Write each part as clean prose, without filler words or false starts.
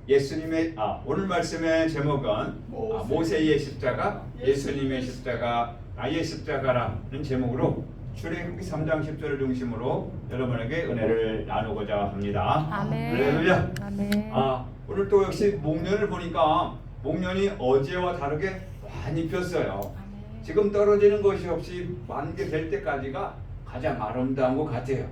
예수님의 오늘 말씀의 제목은 모세의 십자가, 예수님의 십자가, 나의 십자가라는 제목으로 출애굽기 3장 10절을 중심으로 여러분에게 은혜를 나누고자 합니다. 아멘. 할렐루야. 아멘. 오늘 또 역시 목련을 보니까 목련이 어제와 다르게 많이 폈어요. 아멘. 지금 떨어지는 것이 없이 만개 될 때까지가 가장 아름다운 것 같아요.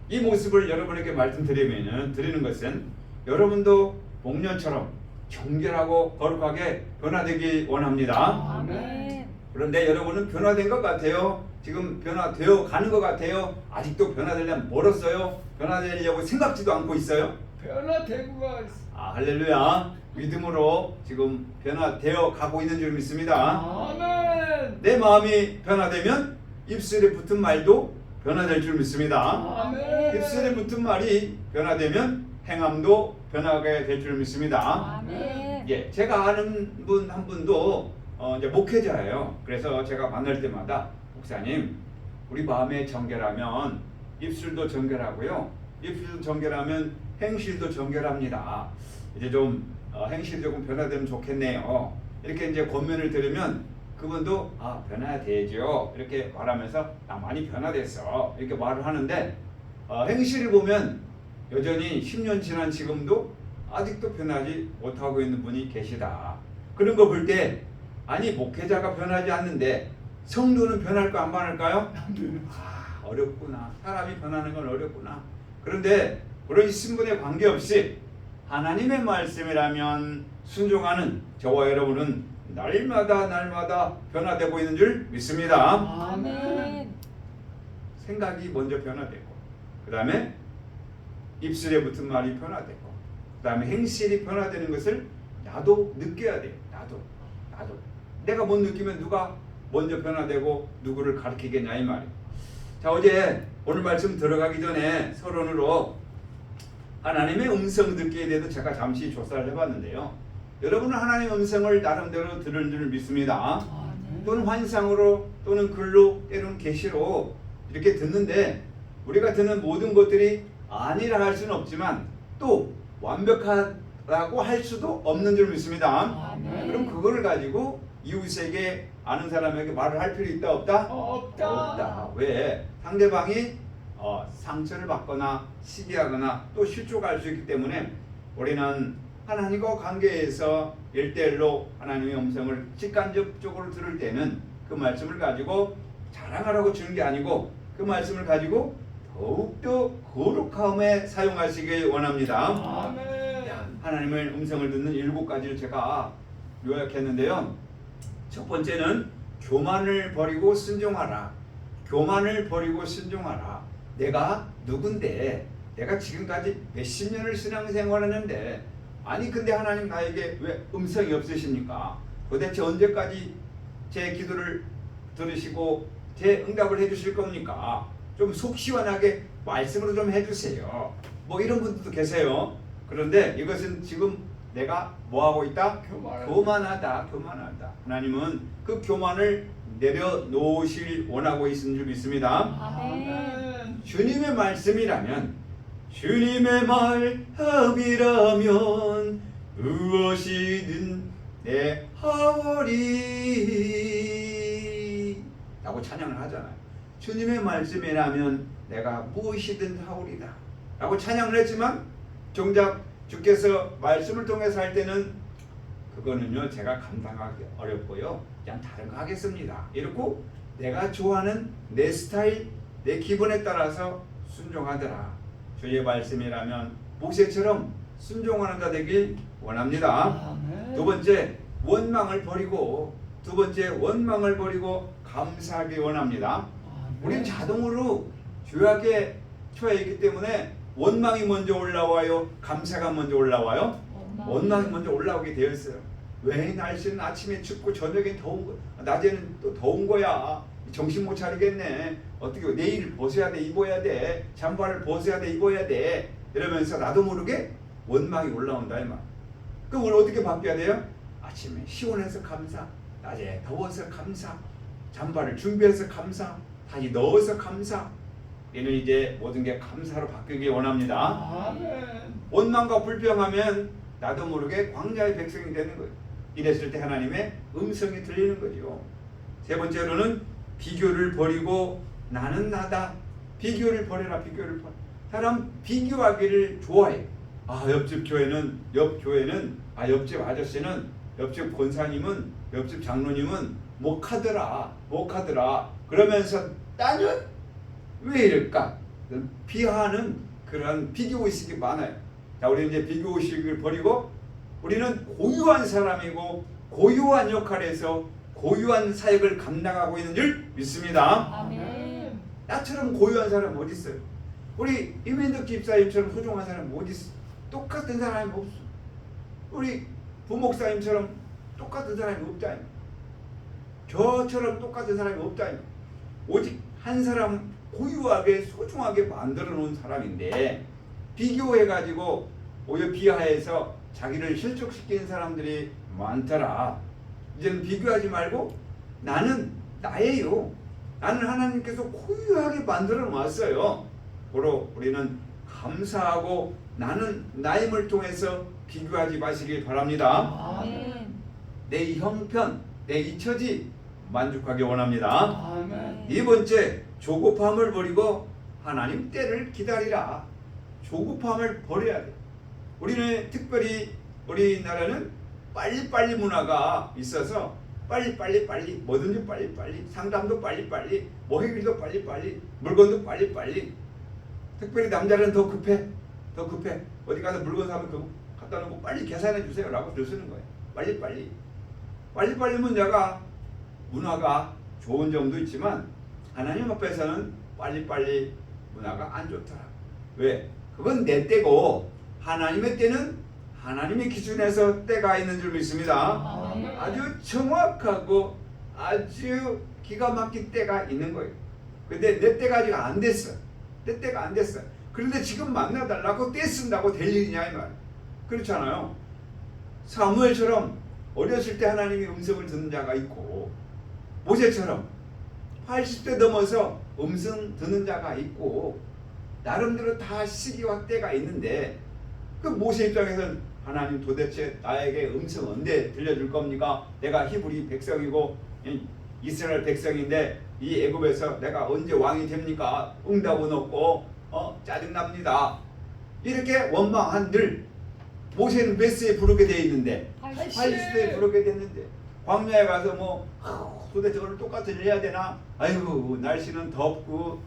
이 모습을 여러분에게 드리는 것은 여러분도 목련처럼 정결하고 거룩하게 변화되기 원합니다. 아멘. 그런데 여러분은 변화된 것 같아요. 지금 변화되어 가는 것 같아요. 아직도 변화되려면 멀었어요. 변화되려고 생각지도 않고 있어요. 변화되고 있어. 할렐루야. 믿음으로 지금 변화되어 가고 있는 줄 믿습니다. 아멘. 내 마음이 변화되면 입술에 붙은 말도 변화될 줄 믿습니다. 아멘. 입술에 붙은 말이 변화되면 행함도 변하게 될 줄 믿습니다. 아멘. 제가 아는 분 한 분도 이제 목회자예요. 그래서 제가 만날 때마다 목사님, 우리 마음에 정결하면 입술도 정결하고요. 입술도 정결하면 행실도 정결합니다. 이제 좀 행실 조금 변화되면 좋겠네요. 이렇게 이제 권면을 들으면 그분도 변화되죠. 이렇게 말하면서 나 많이 변화됐어. 이렇게 말을 하는데 행실을 보면 여전히 10년 지난 지금도 아직도 변하지 못하고 있는 분이 계시다. 그런 거 볼 때 아니 목회자가 변하지 않는데 성도는 변할까 안 변할까요? 어렵구나. 사람이 변하는 건 어렵구나. 그런데 그런 신분에 관계없이 하나님의 말씀이라면 순종하는 저와 여러분은 날마다 변화되고 있는 줄 믿습니다. 아멘. 생각이 먼저 변화되고 그 다음에 입술에 붙은 말이 변화되고 그 다음에 행실이 변화되는 것을 나도 느껴야 돼요. 나도 내가 못 느끼면 누가 먼저 변화되고 누구를 가르치겠냐 이 말이에요. 자, 오늘 말씀 들어가기 전에 서론으로 하나님의 음성 듣기에 대해서 제가 잠시 조사를 해봤는데요. 여러분은 하나님의 음성을 나름대로 들은 줄 믿습니다. 또는 환상으로 또는 글로 때로는 계시로 이렇게 듣는데 우리가 듣는 모든 것들이 아니라 할 수는 없지만 또 완벽하다고 할 수도 없는 줄 믿습니다. 아멘. 그럼 그거를 가지고 이웃에게 아는 사람에게 말을 할 필요 있다 없다? 없다. 왜? 상대방이 상처를 받거나 시기하거나 또 실족할 수 있기 때문에 우리는 하나님과 관계에서 1대1로 하나님의 음성을 직간접적으로 들을 때는 그 말씀을 가지고 자랑하라고 주는 게 아니고 그 말씀을 가지고 더욱더 거룩함에 사용하시길 원합니다. 아멘. 하나님의 음성을 듣는 7가지를 제가 요약했는데요. 첫 번째는 교만을 버리고 순종하라. 교만을 버리고 순종하라. 내가 누군데, 내가 지금까지 몇십 년을 신앙생활했는데 아니 근데 하나님 나에게 왜 음성이 없으십니까? 도대체 언제까지 제 기도를 들으시고 제 응답을 해주실 겁니까? 좀 속 시원하게 말씀으로 좀 해주세요. 뭐 이런 분들도 계세요. 그런데 이것은 지금 내가 뭐하고 있다? 교만하다. 하나님은 그 교만을 내려놓으실 원하고 있는 줄 믿습니다. 아멘. 주님의 말씀이라면 주님의 말함이라면 무엇이든 내 하오리 라고 찬양을 하잖아요. 주님의 말씀이라면 내가 무엇이든 하오리다 라고 찬양을 했지만 정작 주께서 말씀을 통해서 할 때는 그거는요 제가 감당하기 어렵고요 그냥 다른 거 하겠습니다 이러고 내가 좋아하는 내 스타일 내 기분에 따라서 순종하더라. 주의 말씀이라면 모세처럼 순종하는 자 되길 원합니다. 두 번째 원망을 버리고 감사하기 원합니다. 우린 자동으로 죄악에 처해 있기 때문에 원망이 먼저 올라와요? 감사가 먼저 올라와요? 원망이 먼저 올라오게 되어 있어요. 왜 날씨는 아침에 춥고 저녁엔 더운 거야? 낮에는 또 더운 거야. 정신 못 차리겠네. 어떻게 내일 벗어야 돼, 입어야 돼. 잠바를 벗어야 돼, 입어야 돼. 이러면서 나도 모르게 원망이 올라온다 이 말. 그럼 우리 어떻게 바뀌어야 돼요? 아침에 시원해서 감사, 낮에 더워서 감사, 잠바를 준비해서 감사, 다시 넣어서 감사. 이는 이제 모든 게 감사로 바뀌기 원합니다. 아멘. 원망과 불평하면 나도 모르게 광야의 백성이 되는 거예요. 이랬을 때 하나님의 음성이 들리는 거죠. 세 번째로는 비교를 버리고 나는 나다. 비교를 버려라. 비교를 버려. 사람 비교하기를 좋아해. 옆집 교회는 옆집 아저씨는 옆집 권사님은 옆집 장로님은 목하더라. 그러면서 나는 왜 이럴까? 비하하는 그런 비교의식이 많아요. 자, 우리 이제 비교의식을 버리고 우리는 고유한 사람이고 고유한 역할에서 고유한 사역을 감당하고 있는 줄 믿습니다. 아멘. 나처럼 고유한 사람 어디 있어요? 우리 이민덕 집사님처럼 소중한 사람 어디 있어? 똑같은 사람이 없어. 우리 부목사님처럼 똑같은 사람이 없다니. 저처럼 똑같은 사람이 없다니. 오직 한 사람 고유하게 소중하게 만들어 놓은 사람인데 비교해가지고 오히려 비하해서 자기를 실족시키는 사람들이 많더라. 이제는 비교하지 말고 나는 나예요. 나는 하나님께서 고유하게 만들어 놨어요. 바로 우리는 감사하고 나는 나임을 통해서 비교하지 마시길 바랍니다. 아멘. 내 형편, 내 이처지 만족하기 원합니다. 아멘. 네 번째, 조급함을 버리고 하나님 때를 기다리라. 조급함을 버려야 돼. 우리는 특별히 우리나라는 빨리빨리 문화가 있어서 빨리 뭐든지 빨리 상담도 빨리 뭐 해결도 빨리 물건도 빨리. 특별히 남자는 더 급해. 어디 가서 물건 사면 그거 갖다 놓고 빨리 계산해 주세요 라고 글 쓰는 거예요. 빨리 문화가 좋은 점도 있지만 하나님 앞에서는 빨리 문화가 안 좋더라. 왜? 그건 내 때고 하나님의 때는 하나님의 기준에서 때가 있는 줄 믿습니다. 아멘. 아주 정확하고 아주 기가 막힌 때가 있는 거예요. 근데 내 때가 아직 안 됐어. 내 때가 안 됐어. 그런데 지금 만나달라고 때 쓴다고 될 일이냐 이 말. 그렇잖아요. 사무엘처럼 어렸을 때 하나님의 음성을 듣는 자가 있고 모세처럼 80대 넘어서 음성 듣는 자가 있고 나름대로 다 시기와 때가 있는데 그 모세 입장에서는 하나님 도대체 나에게 음성 언제 들려줄 겁니까? 내가 히브리 백성이고 이스라엘 백성인데 이 애굽에서 내가 언제 왕이 됩니까? 응답은 없고 짜증납니다. 이렇게 원망한들 모세는 몇 세에 부르게 돼 있는데 80세에 부르게 됐는데 광야에 가서 뭐 도대체 오늘 똑같은 일 해야 되나? 아이고 날씨는 덥고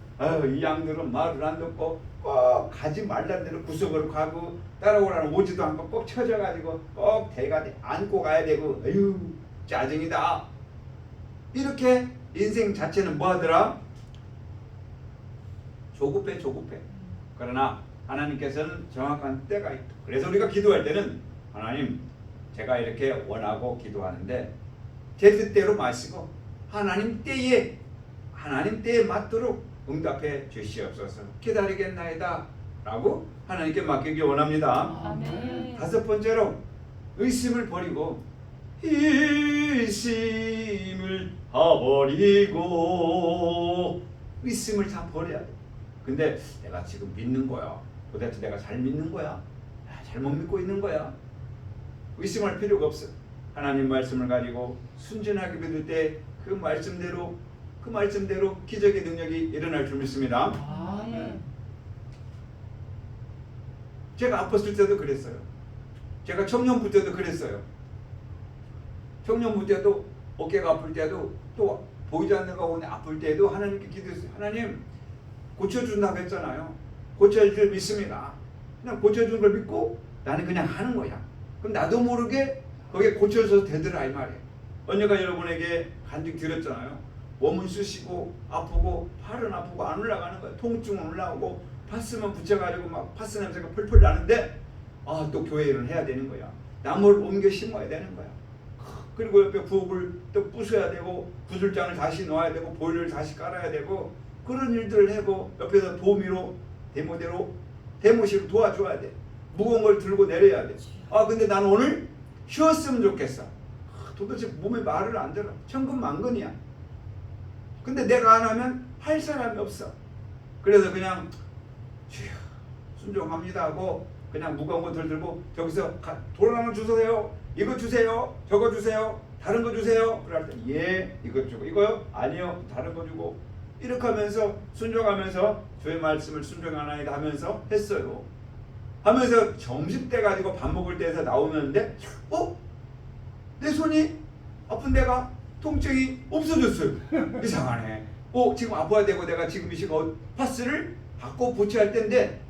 이 양들은 말을 안 듣고 꼭 가지 말란 대로 구석으로 가고 따라오라는 오지도 않고 꼭 쳐져가지고 꼭 대가리 안고 가야 되고 아유 짜증이다. 이렇게 인생 자체는 뭐하더라? 조급해. 그러나 하나님께서는 정확한 때가 있다. 그래서 우리가 기도할 때는 하나님 제가 이렇게 원하고 기도하는데 제 뜻대로 마시고 하나님 때에 맞도록 응답해 주시옵소서. 기다리겠나이다 라고 하나님께 맡기기 원합니다. 아멘. 다섯 번째로 의심을 버리고 의심을 버리고 의심을 다 버려야 돼. 근데 내가 지금 믿는 거야. 도대체 내가 잘 믿는 거야? 잘못 믿고 있는 거야? 의심할 필요가 없어. 하나님 말씀을 가지고 순전하게 믿을 때 그 말씀대로 기적의 능력이 일어날 줄 믿습니다. 아멘. 제가 아팠을 때도 그랬어요. 제가 청년부 때도 그랬어요. 청년부 때도 어깨가 아플 때도 또 보이지 않는 가운데 아플 때도 하나님께 기도했어요. 하나님 고쳐준다고 했잖아요. 고쳐줄 줄 믿습니다. 그냥 고쳐준 걸 믿고 나는 그냥 하는 거야. 그럼 나도 모르게 거기에 고쳐져서 되더라 이 말이에요. 언니가 여러분에게 간증 드렸잖아요. 몸은 쑤시고 아프고 팔은 아프고 안 올라가는 거야. 통증은 올라오고 파스만 붙여가지고 막 파스 냄새가 펄펄 나는데 또 교회 일을 해야 되는 거야. 나무를 옮겨 심어야 되는 거야. 그리고 옆에 부엌을 또 부숴야 되고 구슬장을 다시 놓아야 되고 보일러를 다시 깔아야 되고 그런 일들을 하고 옆에서 도우미로 데모시로 도와줘야 돼. 무거운 걸 들고 내려야 돼. 근데 나는 오늘 쉬었으면 좋겠어. 도대체 몸에 말을 안 들어. 천근만근이야. 근데 내가 안 하면 할 사람이 없어. 그래서 그냥 주여 순종합니다 하고 그냥 무거운 거 덜 들고 저기서 돌아가는 주세요. 이거 주세요. 저거 주세요. 다른 거 주세요. 그럴 때 예, 이거 주고 이거요? 아니요. 다른 거 주고 이렇게 하면서 순종하면서 주의 말씀을 순종하나이다 하면서 했어요. 하면서 점심때 가지고 밥 먹을 때에서 나오는데 내 손이 아픈 데가 통증이 없어졌어요. 이상하네. 지금 아파야 되고 내가 지금 이 시간 파스를 받고 보치할 때인데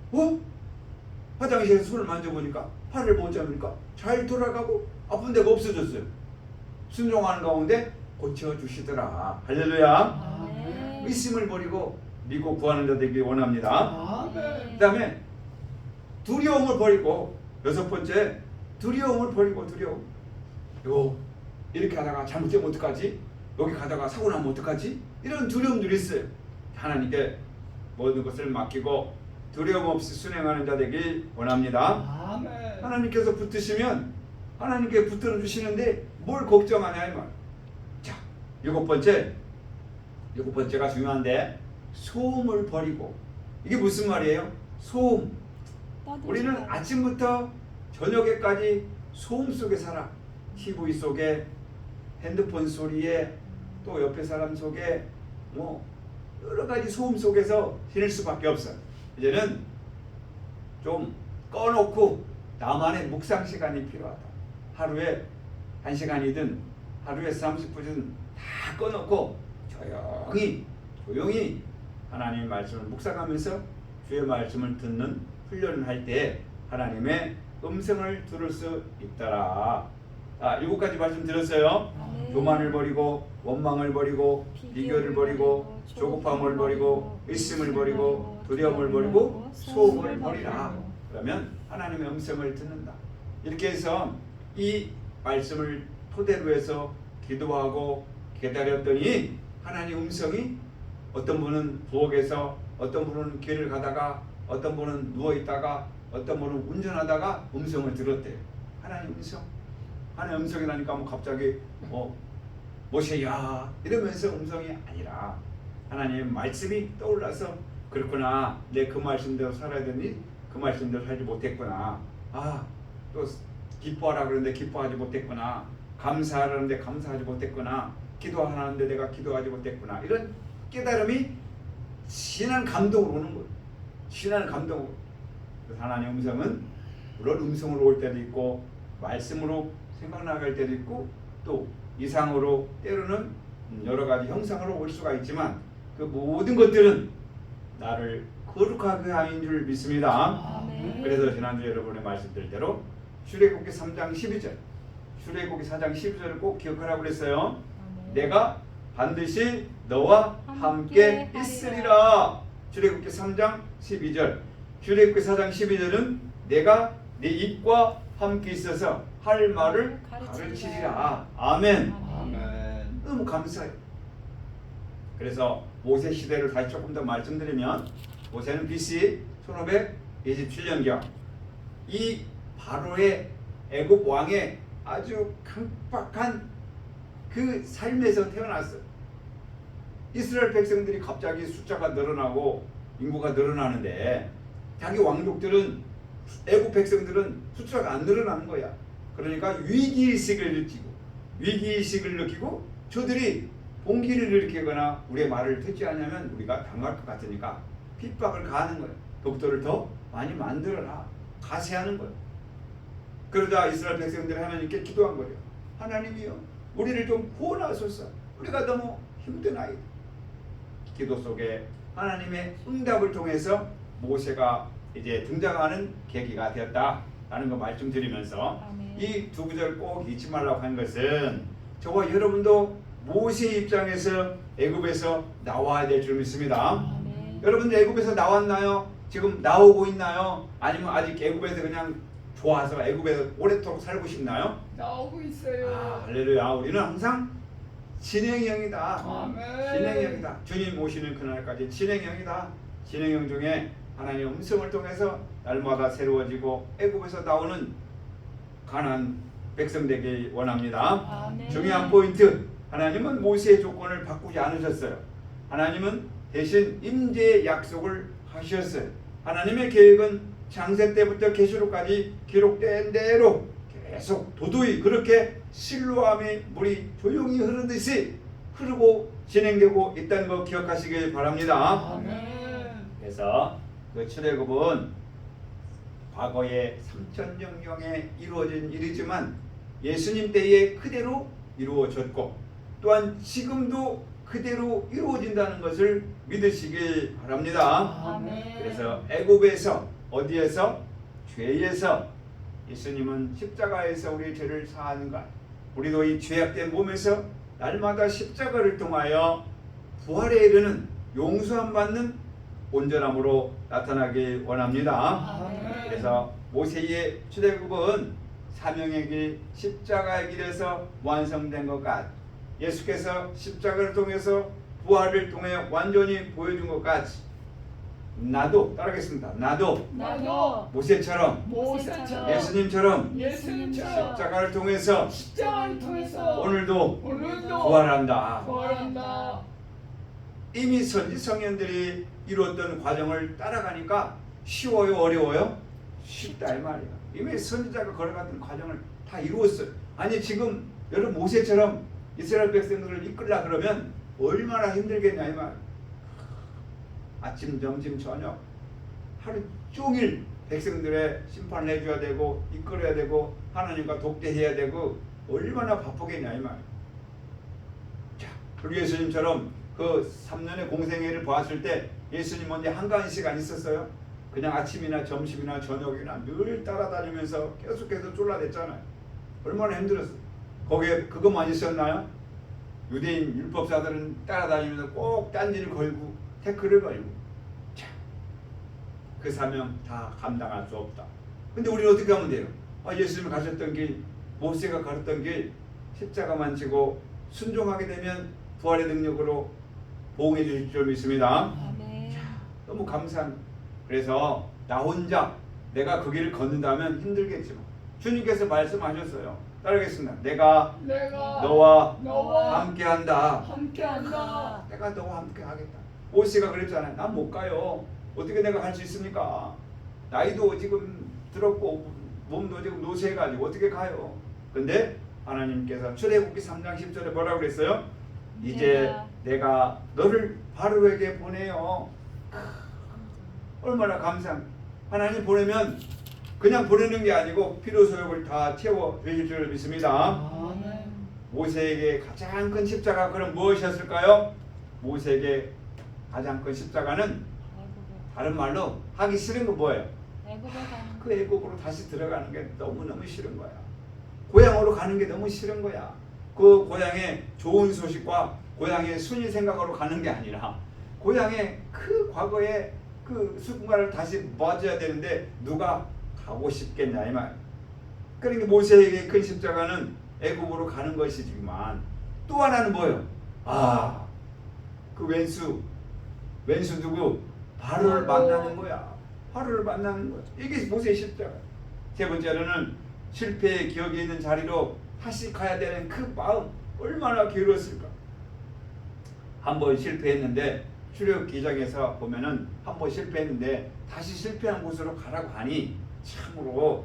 화장실에서 손을 만져보니까 팔을 못 잡으니까 잘 돌아가고 아픈 데가 없어졌어요. 순종하는 가운데 고쳐주시더라. 할렐루야. 아멘. 의심을 버리고 믿고 구하는 자 되기 원합니다. 아멘. 그 다음에 두려움을 버리고 여섯 번째 두려움을 버리고 두려움. 이렇게 하다가 잘못되면 어떡하지? 여기 가다가 사고 나면 어떡하지? 이런 두려움들이 있어요. 하나님께 모든 것을 맡기고 두려움 없이 순행하는 자 되길 원합니다. 아멘. 하나님께서 붙으시면 하나님께 붙들어 주시는데 뭘 걱정하냐 이 말. 자, 일곱 번째가 중요한데 소음을 버리고. 이게 무슨 말이에요? 소음. 우리는 아침부터 저녁에까지 소음 속에 살아. TV 속에, 핸드폰 소리에, 또 옆에 사람 속에 여러 가지 소음 속에서 지낼 수밖에 없어요. 이제는 좀 꺼놓고 나만의 묵상 시간이 필요하다. 하루에 1시간이든 하루에 30분이든 다 꺼놓고 조용히 하나님의 말씀을 묵상하면서 주의 말씀을 듣는 훈련을 할 때 하나님의 음성을 들을 수 있더라. 7가지 말씀 들었어요. 아멘. 교만을 버리고 원망을 버리고 비교를 버리고 조급함을 버리고 의심을 버리고 두려움을 버리고 소음을 버리라. 그러면 하나님의 음성을 듣는다. 이렇게 해서 이 말씀을 토대로 해서 기도하고 기다렸더니 하나님 음성이 어떤 분은 부엌에서 어떤 분은 길을 가다가 어떤 분은 누워있다가 어떤 분은 운전하다가 음성을 들었대요. 하나님 음성. 하나님 음성이라니까 갑자기 모세야 이러면서 음성이 아니라 하나님의 말씀이 떠올라서 그렇구나. 내 그 말씀대로 살아야 되니 그 말씀대로 살지 못했구나. 또 기뻐하라 그러는데 기뻐하지 못했구나. 감사하라는데 감사하지 못했구나. 기도하라는데 내가 기도하지 못했구나. 이런 깨달음이 진한 감동으로 오는 거예요. 진한 감동으로. 그래서 하나님의 음성은 물론 음성으로 올 때도 있고 말씀으로 생각나갈 때도 있고 또 이상으로 때로는 여러 가지 형상으로 올 수가 있지만 그 모든 것들은 나를 거룩하게 하는 줄 믿습니다. 아멘. 그래서 지난주에 여러분의 말씀드린 출애굽기 3장 12절 출애굽기 4장 12절을 꼭 기억하라고 그랬어요. 아멘. 내가 반드시 너와 함께 있으리라. 출애굽기 3장 12절 출애굽기 4장 12절은 내가 네 입과 함께 있어서 할 말을 가르치리라. 아멘. 아멘. 너무 감사해요. 그래서 모세 시대를 다시 조금 더 말씀드리면 모세는 BC 1527년경 이 바로의 애굽 왕의 아주 강박한 그 삶에서 태어났어요. 이스라엘 백성들이 갑자기 숫자가 늘어나고 인구가 늘어나는데 자기 왕족들은 애굽 백성들은 숫자가 안 늘어나는 거야. 그러니까 위기의식을 느끼고 저들이 봉기를 일으키거나 우리의 말을 듣지 않으면 우리가 당할 것 같으니까 핍박을 가하는 거예요. 독도를 더 많이 만들어라. 가세하는 거예요. 그러자 이스라엘 백성들이 하나님께 기도한 거예요. 하나님이여 우리를 좀 구원하소서. 우리가 너무 힘든 아이들. 기도 속에 하나님의 응답을 통해서 모세가 이제 등장하는 계기가 되었다라는 거 말씀드리면서 아멘. 이 두 구절 꼭 잊지 말라고 한 것은 저와 여러분도 모세의 입장에서 애굽에서 나와야 될 줄 믿습니다. 아멘. 여러분들 애굽에서 나왔나요? 지금 나오고 있나요? 아니면 아직 애굽에서 그냥 좋아서 애굽에서 오래도록 살고 싶나요? 나오고 있어요. 할렐루야. 우리는 항상 진행형이다. 아멘. 진행형이다. 주님 오시는 그날까지 진행형이다. 진행형 중에 하나님의 음성을 통해서 날마다 새로워지고 애굽에서 나오는 가나안 백성 되길 원합니다. 아멘. 중요한 포인트. 하나님은 모세의 조건을 바꾸지 않으셨어요. 하나님은 대신 임재의 약속을 하셨어요. 하나님의 계획은 창세 때부터 계시록까지 기록된 대로 계속 도도히 그렇게 실로암의 물이 조용히 흐르듯이 흐르고 진행되고 있다는 거 기억하시길 바랍니다. 아멘. 그래서 그 출애굽은 과거에 3000년경에 이루어진 일이지만 예수님 때에 그대로 이루어졌고 또한 지금도 그대로 이루어진다는 것을 믿으시길 바랍니다. 아멘. 그래서 애굽에서 어디에서? 죄에서 예수님은 십자가에서 우리의 죄를 사하는 것, 우리도 이 죄악된 몸에서 날마다 십자가를 통하여 부활에 이르는 용서함 받는 온전함으로 나타나길 원합니다. 아멘. 그래서 모세의 출애굽은 사명의 길, 십자가의 길에서 완성된 것 같, 예수께서 십자가를 통해서 부활을 통해 완전히 보여준 것 같이 나도 따라하겠습니다. 나도 나도 모세처럼 모세처럼 예수님처럼 예수님처럼 십자가를 통해서 십자가를 통해서 오늘도 오늘도 부활한다. 부활한다. 이미 선지 성령들이 이루었던 과정을 따라가니까 쉬워요, 어려워요? 쉽다 이 말이야. 이미 선지자가 걸어갔던 과정을 다 이루었어요. 아니 지금 여러분 모세처럼 이스라엘 백성들을 이끌라 그러면 얼마나 힘들겠냐 이 말. 아침, 점심, 저녁 하루 종일 백성들의 심판을 해줘야 되고 이끌어야 되고 하나님과 독대해야 되고 얼마나 바쁘겠냐 이 말. 자, 우리 예수님처럼 그 3년의 공생애를 보았을 때 예수님 언제 한가한 시간 있었어요? 그냥 아침이나 점심이나 저녁이나 늘 따라다니면서 계속해서 쫄라댔잖아요. 얼마나 힘들었어요. 거기에 그것만 있었나요? 유대인 율법사들은 따라다니면서 꼭 딴지를 걸고 태클을 걸고, 자, 그 사명 다 감당할 수 없다. 근데 우리는 어떻게 하면 돼요? 예수님이 가셨던 길, 모세가 걸었던 길, 십자가만 지고 순종하게 되면 부활의 능력으로 보응해 주실 줄 믿습니다. 아멘. 너무 감사한. 그래서 나 혼자 내가 그 길을 걷는다면 힘들겠지만 주님께서 말씀하셨어요. 따르겠습니다. 내가 너와 함께한다. 함께한다. 내가 너와 함께하겠다. 모세가 그랬잖아요. 난 못 가요. 어떻게 내가 갈 수 있습니까? 나이도 지금 들었고 몸도 지금 노쇠해가지고 어떻게 가요? 근데 하나님께서 출애굽기 3장 10절에 뭐라고 그랬어요? 이제 내가 너를 바로에게 보내요. 얼마나 감사한. 하나님 보내면 그냥 보내는 게 아니고 필요소욕을 다 채워 주실 줄 믿습니다. 아멘. 모세에게 가장 큰 십자가 그럼 무엇이었을까요? 모세에게 가장 큰 십자가는 다른 말로 하기 싫은 거 뭐예요? 그 애국으로 다시 들어가는 게 너무너무 싫은 거야. 고향으로 가는 게 너무 싫은 거야. 그 고향의 좋은 소식과 고향의 순위 생각으로 가는 게 아니라 고향의 그 과거의 그 순간을 다시 맞아야 되는데 누가 가고 싶겠냐 이 말. 그러니까 모세에게 큰 십자가는 애굽으로 가는 것이지만 또 하나는 뭐예요? 그 왼수 누구? 바로를 만나는 거야. 바로를 만나는 거야. 이게 모세의 십자가. 세 번째로는 실패의 기억이 있는 자리로 다시 가야 되는 그 마음 얼마나 괴로웠을까. 한 번 실패했는데 출애굽기장에서 보면은 한 번 실패했는데 다시 실패한 곳으로 가라고 하니 참으로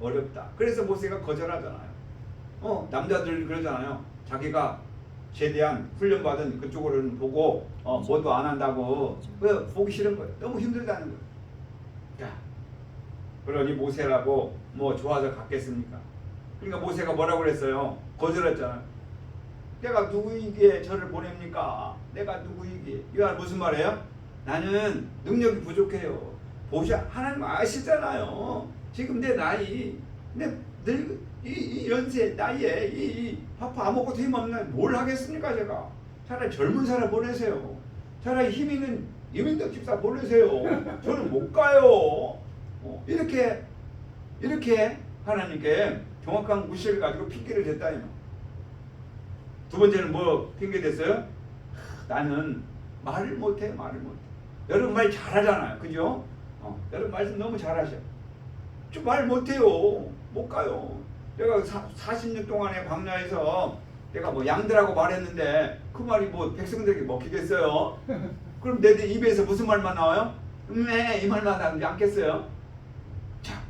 어렵다. 그래서 모세가 거절하잖아요. 남자들 그러잖아요. 자기가 최대한 훈련받은 그쪽으로는 보고 뭐도 안 한다고. 왜? 보기 싫은 거예요. 너무 힘들다는 거예요. 자, 그러니 모세라고 뭐 좋아서 갔겠습니까? 그러니까 모세가 뭐라고 그랬어요? 거절했잖아요. 내가 누구에게 저를 보냅니까? 내가 누구에게? 이 말 무슨 말이에요? 나는 능력이 부족해요. 보셔, 하나님 아시잖아요. 지금 내 나이, 이 연세 나이에 이 파파 아무것도 힘없는 뭘 하겠습니까 제가? 차라리 젊은 사람 보내세요. 차라리 힘 있는 이민덕 집사 보내세요. 저는 못 가요. 이렇게 하나님께 정확한 무시를 가지고 핑계를 댔다니. 두 번째는 뭐 핑계 댔어요? 나는 말을 못해. 여러분 말 잘하잖아요, 그죠? 여러분 말씀 너무 잘하셔. 좀 말 못해요. 못 가요. 내가 40년 동안에 광야에서 내가 뭐 양들하고 말했는데 그 말이 뭐 백성들에게 먹히겠어요? 그럼 내 입에서 무슨 말만 나와요? 이 말만 나오지 않겠어요? 자,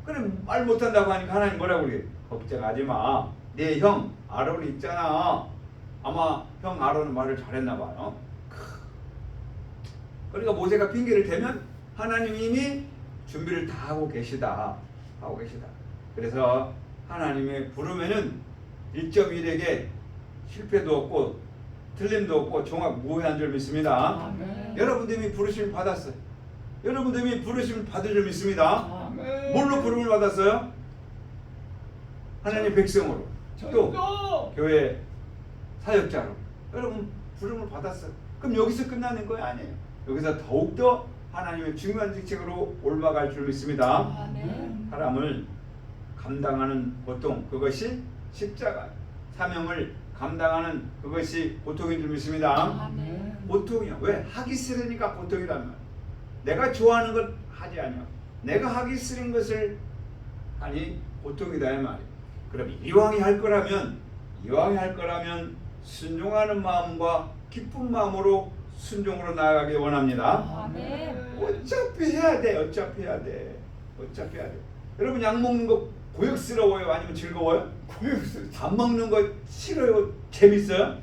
그럼 말 못한다고 하니까 하나님 뭐라고 그래? 걱정하지 마. 내 형 아론 있잖아. 아마 형 아론은 말을 잘했나 봐요. 그러니까 모세가 핑계를 대면 하나님 이미 준비를 다 하고 계시다. 그래서 하나님의 부르면은 1.1에게 실패도 없고 틀림도 없고 종합 무해한 줄 믿습니다. 아멘. 여러분들 이미 부르심을 받았어요. 여러분들 이미 부르심을 받은 줄 믿습니다. 아멘. 뭘로 부름을 받았어요? 하나님 백성으로, 또 전도. 교회 사역자로 여러분 부름을 받았어요. 그럼 여기서 끝나는 거 아니에요. 여기서 더욱더 하나님의 중요한 직책으로 올라갈 줄 믿습니다. 아멘. 사람을 감당하는 고통, 그것이 십자가 사명을 감당하는 그것이 고통인 줄 믿습니다. 아멘. 고통이요. 왜? 하기 싫으니까 고통이란 말. 내가 좋아하는 것 하지 아니요. 내가 하기 싫은 것을 하니 고통이다 이 말이에요. 그럼 이왕이 할 거라면 순종하는 마음과 기쁜 마음으로 순종으로 나아가기 원합니다. 아멘. 어차피 해야 돼. 여러분 약 먹는 거 고역스러워요? 아니면 즐거워요? 고역스. 밥 먹는 거 싫어요? 재밌어요?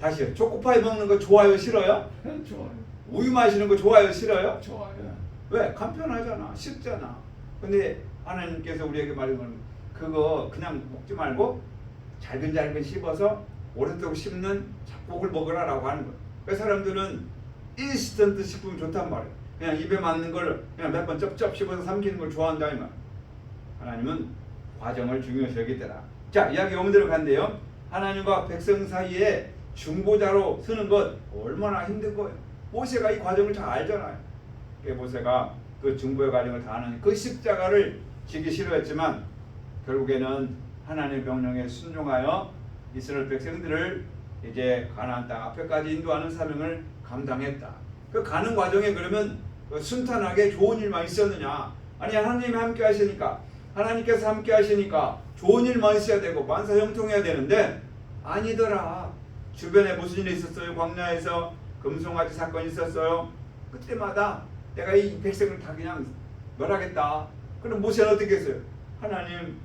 다시요. 초코파이 먹는 거 좋아요? 싫어요? 좋아요. 우유 마시는 거 좋아요? 싫어요? 좋아요. 왜? 간편하잖아. 쉽잖아. 근데 하나님께서 우리에게 말하는 건 그거 그냥 먹지 말고 잘근잘근 씹어서 오랫도록 씹는 잡곡을 먹으라라고 하는 거예요. 그 사람들은 인스턴트 식품이 좋단 말이에요. 그냥 입에 맞는 걸 그냥 몇 번 쩝쩝 씹어서 삼키는 걸 좋아한다 이 말. 하나님은 과정을 중요시 여기더라. 자, 이야기 오면대로 간대요. 하나님과 백성 사이에 중보자로 서는 것 얼마나 힘든 거예요. 모세가 이 과정을 잘 알잖아요. 모세가 그 중보의 과정을 다 하는 그 십자가를 지기 싫어했지만 결국에는 하나님의 명령에 순종하여 이스라엘 백성들을 이제 가나안 땅 앞에까지 인도하는 사명을 감당했다. 그 가는 과정에 그러면 순탄하게 좋은 일만 있었느냐? 아니 하나님이 함께 하시니까 하나님께서 함께 하시니까 좋은 일만 있어야 되고 만사 형통해야 되는데 아니더라. 주변에 무슨 일이 있었어요? 광야에서 금송아지 사건이 있었어요. 그때마다 내가 이 백성을 다 그냥 멸하겠다. 그럼 모세는 어떻게 했어요? 하나님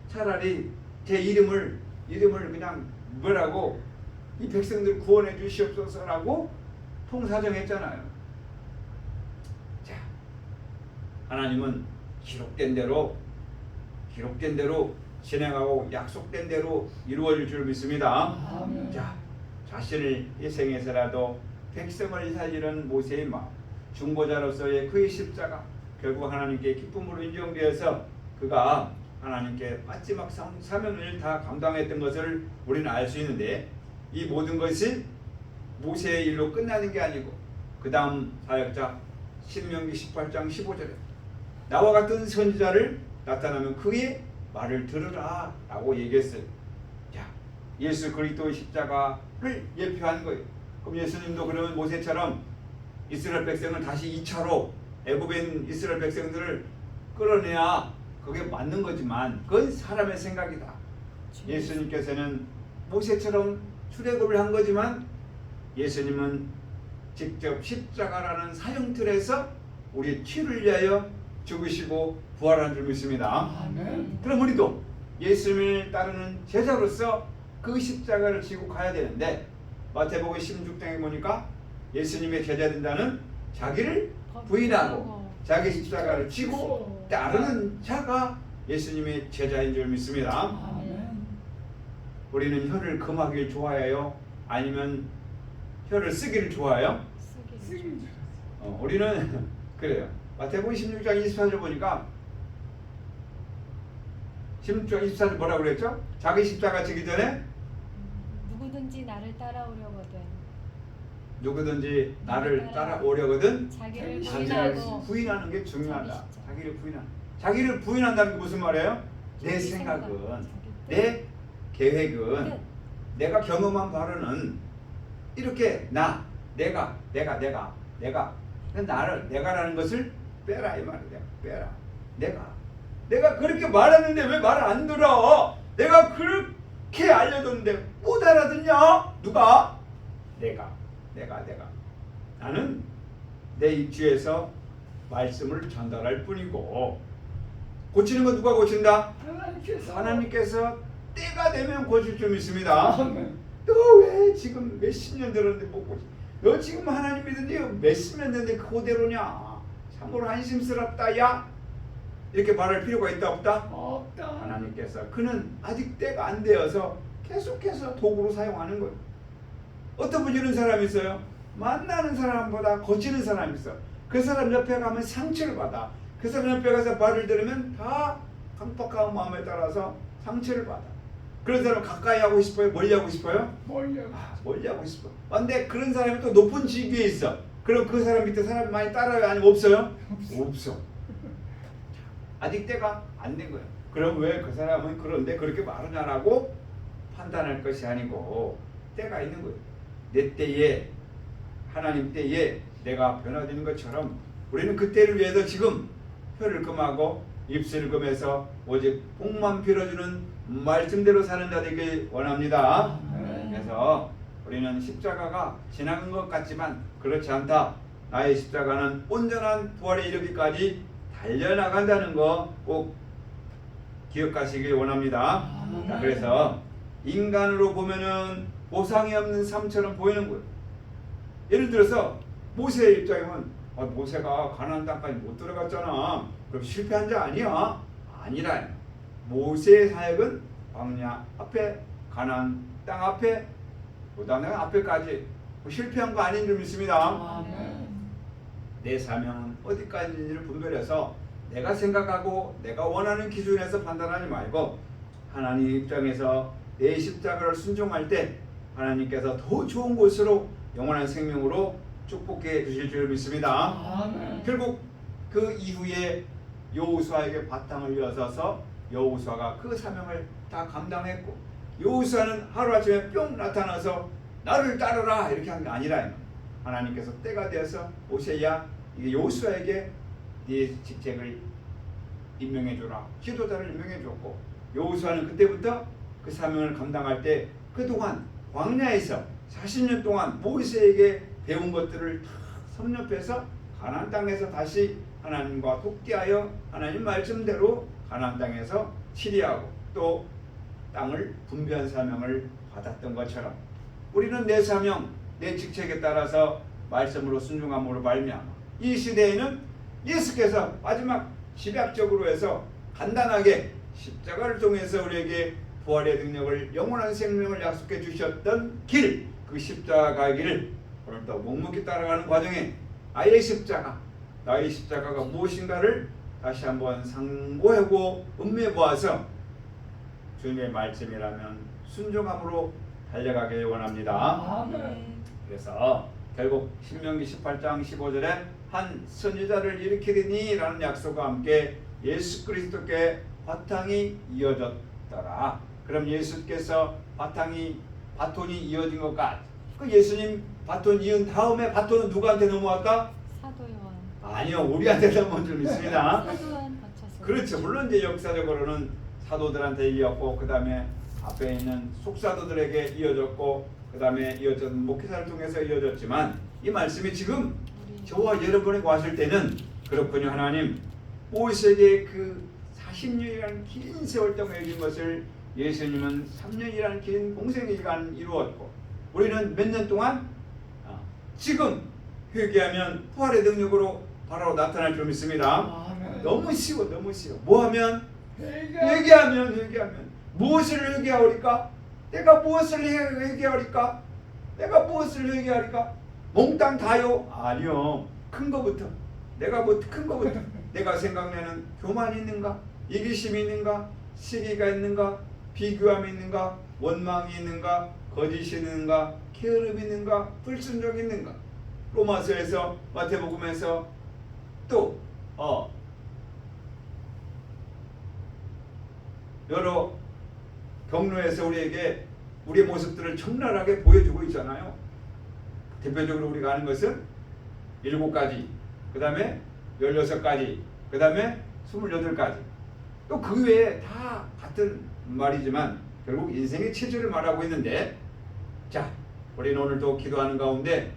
차라리 제 이름을 그냥 뭐라고 이 백성들 구원해 주시옵소서라고 통사정했잖아요. 자, 하나님은 기록된 대로 진행하고 약속된 대로 이루어질 줄 믿습니다. 아멘. 자, 자신을 희생해서라도 백성을 살리는 모세의 마음, 중보자로서의 그의 십자가, 결국 하나님께 기쁨으로 인정되어서 그가 하나님께 마지막 사명을 다 감당했던 것을 우리는 알 수 있는데, 이 모든 것이 모세의 일로 끝나는 게 아니고 그 다음 사역자 신명기 18장 15절에 나와 같은 선지자를 나타나면 그의 말을 들으라 라고 얘기했어요. 자, 예수 그리스도의 십자가를 예표한 거예요. 그럼 예수님도 그러면 모세처럼 이스라엘 백성을 다시 2차로 애굽에 있는 이스라엘 백성들을 끌어내야 그게 맞는 거지만 그건 사람의 생각이다. 예수님께서는 모세처럼 출애굽을 한 거지만 예수님은 직접 십자가라는 사형틀에서 우리의 죄를 위하여 죽으시고 부활한 줄 믿습니다. 아멘. 그럼 우리도 예수님을 따르는 제자로서 그 십자가를 지고 가야 되는데 마태복음 16장에 보니까 예수님의 제자 된다는 자기를 부인하고 자기 십자가를 지고 따르는 자가 예수님의 제자인 줄 믿습니다. 아멘. 우리는 혀를 금하기를 좋아해요? 아니면 혀를 쓰기를 좋아해요? 쓰기. 우리는 그래요. 마태복음 16장 24절 보니까 16장 24절 뭐라고 그랬죠? 자기 십자가 지기 전에 누구든지 나를 따라오려거든 누구든지 나를 따라오려거든 자기를 자기를 부인하고 부인하는 게 중요하다. 자기 십자가. 자기를 부인한다는 게 무슨 말이에요? 내 자기 생각은, 생각, 자기 내 계획은, 뜻. 내가 경험한 바로는 이렇게 내가 내가라는 것을 빼라 이 말이야. 빼라. 내가 그렇게 말했는데 왜 말을 안 들어? 내가 그렇게 알려줬는데 못 알아듣냐? 누가? 내가. 나는 내 입주에서 말씀을 전달할 뿐이고, 고치는 건 누가 고친다? 하나님께서 때가 되면 고칠 줄 믿습니다. 아멘. 너 왜 지금 몇십 년 들었는데 못 고치? 너 지금 하나님 믿은데 몇십 년 됐는데 그대로냐? 참으로 한심스럽다. 야, 이렇게 말할 필요가 있다 없다? 없다. 하나님께서 그는 아직 때가 안 되어서 계속해서 도구로 사용하는 거예요. 어떤 분 이런 사람이 있어요. 만나는 사람보다 거치는 사람이 있어. 그 사람 옆에 가면 상처를 받아. 그 사람 옆에 가서 말을 들으면 다 강박한 마음에 따라서 상처를 받아. 그런 사람 가까이 하고 싶어요? 멀리 하고 싶어요? 멀려. 멀리 하고 싶어. 근데 그런 사람이 또 높은 지위에 있어. 그럼 그 사람 밑에 사람이 많이 따라요? 아니면 없어요? 없어. 아직 때가 안 된 거야. 그럼 왜 그 사람은 그런데 그렇게 말하냐라고 판단할 것이 아니고, 때가 있는 거예요. 내 때에, 하나님 때에 내가 변화되는 것처럼 우리는 그 때를 위해서 지금 혀를 금하고 입술을 금해서 오직 복만 빌어주는 말씀대로 사는 자 되길 원합니다. 그래서 우리는 십자가가 지나간 것 같지만 그렇지 않다. 나의 십자가는 온전한 부활에 이르기까지 달려나간다는 거 꼭 기억하시길 원합니다. 자, 그래서 인간으로 보면은 보상이 없는 삶처럼 보이는 거예요. 예를 들어서 모세의 입장이면 모세가 가나안 땅까지 못 들어갔잖아. 그럼 실패한 자 아니야? 아니라. 모세의 사역은 광야 앞에, 가나안 땅 앞에, 그다음에 앞에까지 실패한 거 아닌 줄 믿습니다. 아멘. 내 사명은 어디까지인지를 분별해서 내가 생각하고 내가 원하는 기준에서 판단하지 말고 하나님 입장에서 내 십자가를 순종할 때 하나님께서 더 좋은 곳으로 영원한 생명으로 축복해 주실 줄 믿습니다. 아멘. 결국 그 이후에 여호수아에게 바탕을 이어서서 여호수아가 그 사명을 다 감당했고, 여호수아는 하루아침에 뿅 나타나서 나를 따르라 이렇게 한 게 아니라, 하나님께서 때가 되어서 모세야 이게 여호수아에게 네 직책을 임명해 주라, 지도자를 임명해 줬고, 여호수아는 그때부터 그 사명을 감당할 때 그동안 광야에서 40년 동안 모세에게 배운 것들을 다 섭렵해서 가나안 땅에서 다시 하나님과 독대하여 하나님 말씀대로 가나안 땅에서 치리하고 또 땅을 분배한 사명을 받았던 것처럼 우리는 내 사명, 내 직책에 따라서 말씀으로 순종함으로 말미암아 이 시대에는 예수께서 마지막 집약적으로 해서 간단하게 십자가를 통해서 우리에게 부활의 능력을, 영원한 생명을 약속해 주셨던 길, 그 십자가의 길을 오늘도 묵묵히 따라가는 과정에 나의 십자가가 무엇인가를 다시 한번 상고하고 음미해 보아서 주님의 말씀이라면 순종함으로 달려가길 원합니다. 아멘. 그래서 결국 신명기 18장 15절에 한 선지자를 일으키리니 라는 약속과 함께 예수 그리스도께 바탕이 이어졌더라. 그럼 예수께서 바톤이 이어진 것 같. 그 예수님 바톤 이은 다음에 바톤은 누구한테 넘어갈까? 사도 요한. 아니요, 우리한테 넘어온 줄 믿습니다. 사도 요한 거쳐서. 그렇죠. 물론 이제 역사적으로는 사도들한테 이었고, 그 다음에 앞에 있는 속사도들에게 이어졌고, 그 다음에 이어졌던 목회자를 통해서 이어졌지만, 이 말씀이 지금 저와 여러분이 왔을 때는 그렇군요. 하나님 모세에게 그 40년이라는 긴 세월 동안 해준 것을 예수님은 3년이라는 긴 공생일간 이루었고, 우리는 몇 년 동안 지금 회개하면 부활의 능력으로 바로 나타날 줄 믿습니다. 아멘. 너무 쉬워. 뭐하면? 회개. 회개하면 무엇을 회개하오리까? 내가 무엇을 회개하오리까? 몽땅 다요? 아니요. 큰 거부터. 내가 뭐 큰 거부터. 내가 생각내는 교만이 있는가? 이기심이 있는가? 시기가 있는가? 비교함이 있는가? 원망이 있는가? 거짓이 있는가? 게으름이 있는가? 불순종이 있는가? 로마서에서, 마태복음에서 또 여러 경로에서 우리에게 우리의 모습들을 적나라하게 보여주고 있잖아요. 대표적으로 우리가 아는 것은 7가지, 그 다음에 16가지, 그 다음에 28가지. 또 그 외에 다 같은 말이지만 결국 인생의 체질을 말하고 있는데, 자, 우리는 오늘 또 기도하는 가운데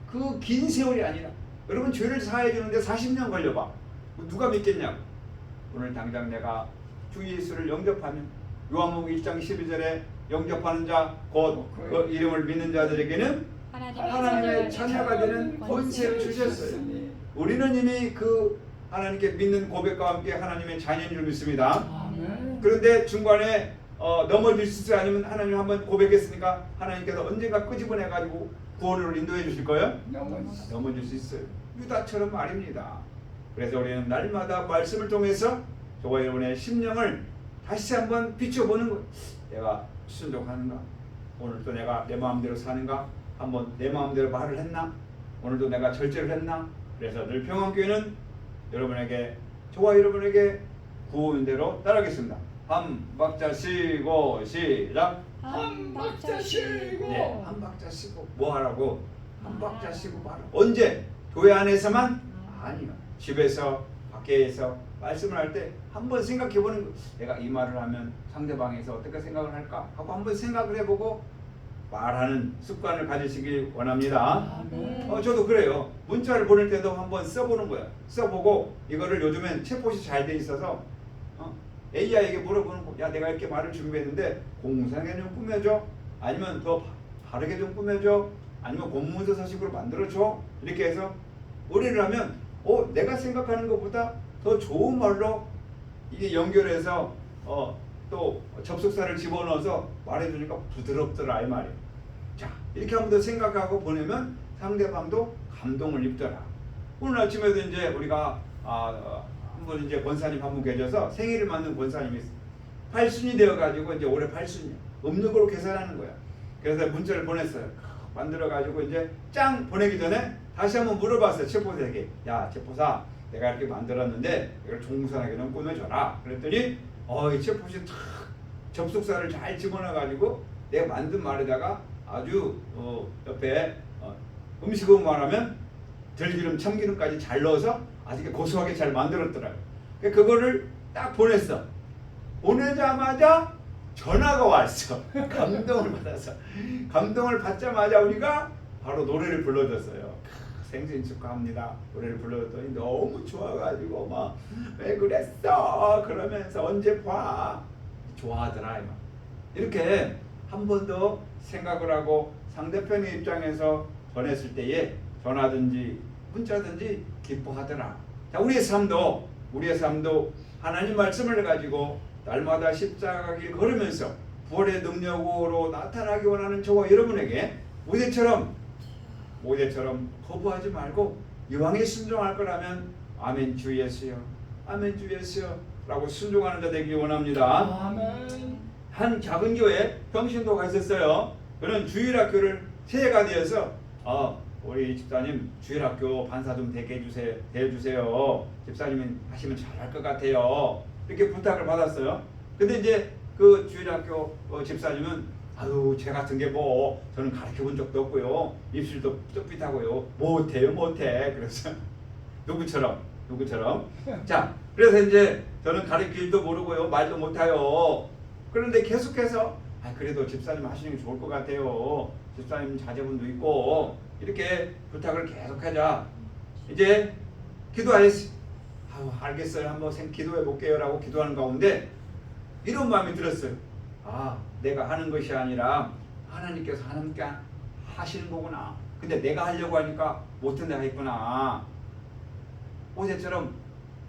그 긴 세월이 아니라, 여러분 죄를 사해 주는데 40년 걸려봐. 누가 믿겠냐고. 오늘 당장 내가 주 예수를 영접하면, 요한복음 1장 12절에 영접하는 자, 곧 그 이름을 믿는 자들에게는 하나님의 자녀가 되는 권세를 주셨어요. 우리는 이미 그 하나님께 믿는 고백과 함께 하나님의 자녀인 줄 믿습니다. 아멘. 그런데 중간에 넘어질 수 있어요? 아니면 하나님 한번 고백했으니까 하나님께서 언젠가 끄집어내 가지고 구원으로 인도해 주실 거예요? 넘어질 수 있어요. 유다처럼 말입니다. 그래서 우리는 날마다 말씀을 통해서 저와 여러분의 심령을 다시 한번 비춰보는 거예요. 내가 순종하는가? 오늘도 내가 내 마음대로 사는가? 한번 내 마음대로 말을 했나? 오늘도 내가 절제를 했나? 그래서 늘 평안교회는 여러분에게, 저와 여러분에게 구호인대로 따라하겠습니다. 한 박자 쉬고 시작. 한 박자 쉬고. 네, 한 박자 쉬고 뭐 하라고? 한 박자 쉬고 말하. 언제? 교회 안에서만? 아니요. 집에서, 밖에서 말씀을 할 때 한번 생각해 보는 거. 내가 이 말을 하면 상대방에서 어떻게 생각을 할까 하고 한번 생각을 해보고 말하는 습관을 가지시길 원합니다. 아멘. 저도 그래요. 문자를 보낼 때도 한번 써보는 거야. 써보고 이거를 요즘엔 챗봇이 잘 돼 있어서 AI에게 물어보는 거. 야, 내가 이렇게 말을 준비했는데 공상에 좀 꾸며줘. 아니면 더 바르게 좀 꾸며줘. 아니면 공문서 서식으로 만들어줘. 이렇게 해서 의뢰를 하면 내가 생각하는 것보다 더 좋은 말로 이게 연결해서 또 접속사를 집어넣어서 말해주니까 부드럽더라 이 말이에요. 자, 이렇게 한번 더 생각하고 보내면 상대방도 감동을 입더라. 오늘 아침에도 이제 우리가 한번 이제 권사님 한 분 계셔서 생일을 맞는 권사님이 있어요. 8순이 되어가지고 이제 올해 8순이야. 음력으로 계산하는 거야. 그래서 문자를 보냈어요. 만들어가지고 이제 짱 보내기 전에 다시 한번 물어봤어요. 첩보사에게. 야, 첩보사, 내가 이렇게 만들었는데 이걸 종무선하게 좀 꾸며줘라. 그랬더니 이 첩보시 탁 접속사를 잘 집어넣어가지고 내가 만든 말에다가 아주 옆에 음식으로 말하면 들기름, 참기름까지 잘 넣어서 아주 고소하게 잘 만들었더라고요. 그거를 딱 보냈어. 보내자마자 전화가 왔어. 감동을 받아서. 감동을 받자마자 우리가 바로 노래를 불러줬어요. 생신 축하합니다. 노래를 불러줬더니 너무 좋아가지고 막 왜 그랬어? 그러면서 언제 봐? 좋아하더라. 이렇게 한 번 더 생각을 하고 상대편의 입장에서 전했을 때에 전화든지 문자든지 기뻐하더라. 자, 우리의 삶도 하나님 말씀을 가지고 날마다 십자가 길 걸으면서 부활의 능력으로 나타나기 원하는 저와 여러분에게 모세처럼 거부하지 말고 이왕에 순종할 거라면 아멘 주 예수여, 아멘 주 예수여 라고 순종하는 자 되기 원합니다. 아멘. 한 작은 교회 평신도가 있었어요. 그는 주일학교를 새해가 되어서 우리 집사님 주일학교 반사 좀 대주세요. 집사님이 하시면 잘할 것 같아요. 이렇게 부탁을 받았어요. 근데 이제 그 주일학교 집사님은 제 같은 게 뭐 저는 가르쳐 본 적도 없고요. 입술도 삐뚤삐하고요. 못해. 그래서 누구처럼. 자, 그래서 이제 저는 가르칠 줄도 모르고요. 말도 못해요. 그런데 계속해서 그래도 집사님 하시는 게 좋을 것 같아요. 집사님 자제분도 있고 이렇게 부탁을 계속하자. 이제 기도하였어요. 알겠어요. 한번 기도해 볼게요 라고 기도하는 가운데 이런 마음이 들었어요. 내가 하는 것이 아니라 하나님께서 함께 하시는 거구나. 근데 내가 하려고 하니까 못한다 했구나. 모세처럼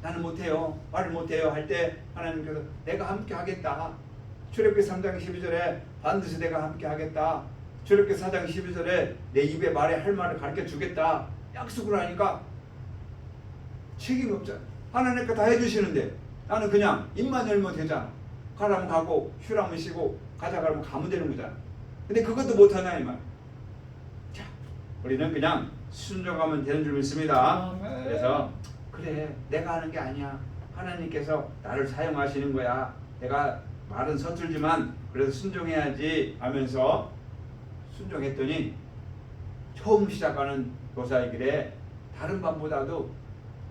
나는 못해요, 말을 못해요 할 때 하나님께서 내가 함께 하겠다. 출애굽기 3장 12절에 반드시 내가 함께 하겠다. 출애굽기 4장 12절에 내 입에 말에 할 말을 가르쳐 주겠다. 약속을 하니까 책임이 없잖아. 하나님께 다 해주시는데 나는 그냥 입만 열면 되잖아. 가라면 가고 쉬라면 쉬고 가자 그러면 가면 되는 거잖아. 근데 그것도 못하냐 이 말. 자, 우리는 그냥 순종하면 되는 줄 믿습니다. 아멘. 그래서 그래, 내가 하는 게 아니야. 하나님께서 나를 사용하시는 거야. 내가 말은 서툴지만 그래도 순종해야지 하면서 순종했더니 처음 시작하는 교사의 길에 다른 반보다도